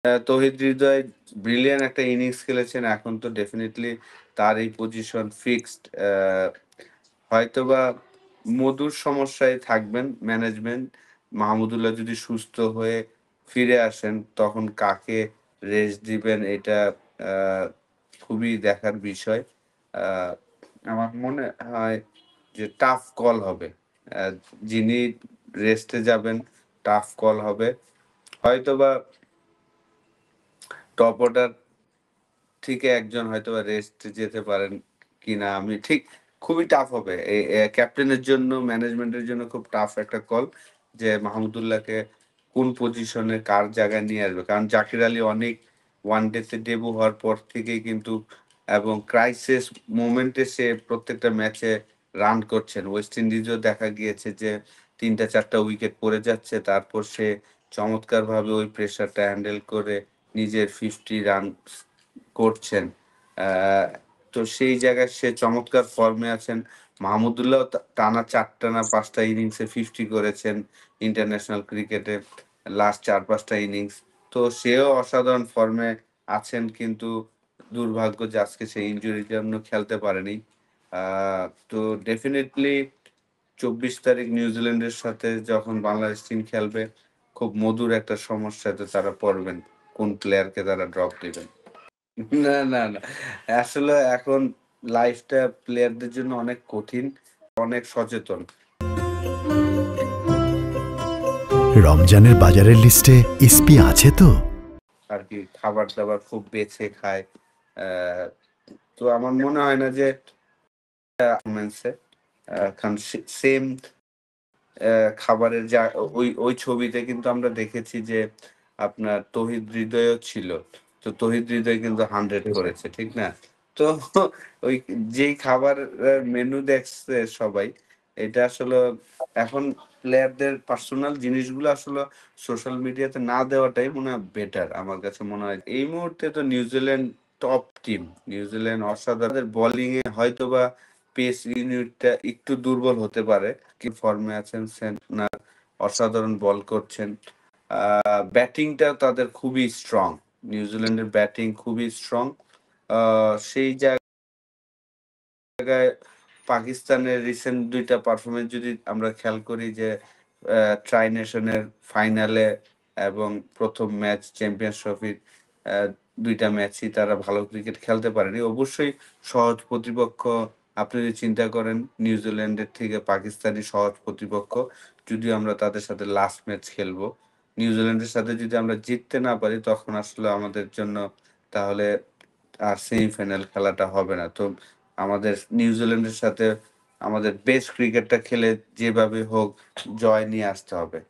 তৌহিদ হৃদয় brilliant একটা innings খেলেছেন। এখন তো ডেফিনিটলি তার এই পজিশন ফিক্সড। হয়তোবা মধুর সমস্যায় থাকবেন ম্যানেজমেন্ট। মাহমুদুল্লাহ যদি সুস্থ হয়ে ফিরে আসেন, তখন কাকে রেস্ট দিবেন এটা আ খুবই দেখার বিষয়। আ আমার মনে হয় যে টাফ কল হবে। আ যিনি রেস্টে যাবেন, টাফ কল হবে। হয়তোবা টপ অর্ডার থেকে একজন হয়তোবা রেস্টে যেতে পারেন কিনা আমি ঠিক খুবই টাফ হবে। ক্যাপ্টেনের জন্য, ম্যানেজমেন্টের জন্য খুব টাফ একটা কল যে মাহমুদুল্লাহকে কোন পজিশনে কার জায়গায় নিয়ে আসবে। কারণ জাকির আলী অনেক ওয়ানডেতে ডেবু হওয়ার পর থেকেই কিন্তু এবং ক্রাইসিস মোমেন্টে সে প্রত্যেকটা ম্যাচে রান করছেন। ওয়েস্ট ইন্ডিজেও দেখা গিয়েছে যে ৩টা-৪টা উইকেট পড়ে যাচ্ছে। তারপর সে চমৎকারভাবে ওই প্রেশারটা হ্যান্ডেল করে নিজের 50 রান করছেন। আ তো সেই জায়গায় সে চমৎকার ফর্মে আছেন। মাহমুদুল্লাহও টানা ৪ টা না ৫ টা ইনিংসে 50 করেছেন ইন্টারন্যাশনাল ক্রিকেটে লাস্ট ৪-৫ টা ইনিংস। তো সেও অসাধারণ ফর্মে আছেন, কিন্তু দুর্ভাগ্য যে আজকে সে ইনজুরির জন্য খেলতে পারেনি। আ তো ডেফিনিটলি ২৪ তারিখ নিউজিল্যান্ডের সাথে যখন বাংলাদেশ টিম খেলবে, খুব মধুর একটা সমস্যাতে তারা পড়বেন। কোন প্লেয়ারকে তারা ড্রপ দিবেন। না, না, না। আসলে এখন লাইফটা প্লেয়ারদের জন্য অনেক কঠিন, অনেক সচেতন। রমজানের বাজারের লিস্টে এসপি আছে তো? আরকি খাবার-দাবার খুব বেছে খায়। অ্যা তো আমার মনে হয় না যে পারফরম্যান্সে কারণ সেম খাবারের ওই ছবিতে কিন্তু আমরা দেখেছি যে আপনার তৌহিদ হৃদয়ও ছিল। তো তৌহিদ হৃদয় কিন্তু 100 করেছে, ঠিক না? তো ওই যেই খাবার মেনু দেখছে সবাই, এটা আসলে এখন প্লেয়ারদের পার্সোনাল জিনিসগুলো আসলে সোশ্যাল মিডিয়াতে না দেওয়াটাই মনে হয় বেটার। আমার কাছে মনে হয়। এই মুহূর্তে তো নিউজিল্যান্ড টপ টিম। নিউজিল্যান্ড অসাধারণ বোলিং এ হয়তোবা পেস ইউনিটটা একটু দুর্বল হতে পারে। কি ফর্মে আছেন সেন্টনার অসাধারণ বল করছেন। ব্যাটিংটা তাদের খুবই স্ট্রং। নিউজিল্যান্ডের ব্যাটিং খুবই স্ট্রং। সেই জায়গায় পাকিস্তানের রিসেন্ট ২ টা পারফরম্যান্স যদি আমরা খেয়াল করি যে ট্রাই নেশনের ফাইনালে এবং ১ম ম্যাচ চ্যাম্পিয়ন্স ট্রফির ২ টা ম্যাচই তারা ভালো ক্রিকেট খেলতে পারেনি। অবশ্যই সহজ প্রতিপক্ষ আপনি যদি চিন্তা করেন নিউজিল্যান্ডের থেকে পাকিস্তানই সহজ প্রতিপক্ষ। যদিও আমরা তাদের সাথে লাস্ট ম্যাচ খেলবো। নিউজিল্যান্ডের সাথে যদি আমরা জিততে না পারি তখন আসলে আমাদের জন্য তাহলে আর সেমিফাইনাল খেলাটা হবে না। তো আমাদের নিউজিল্যান্ডের সাথে আমাদের বেস্ট ক্রিকেটটা খেলে যেভাবে হোক জয় নিয়ে আসতে হবে।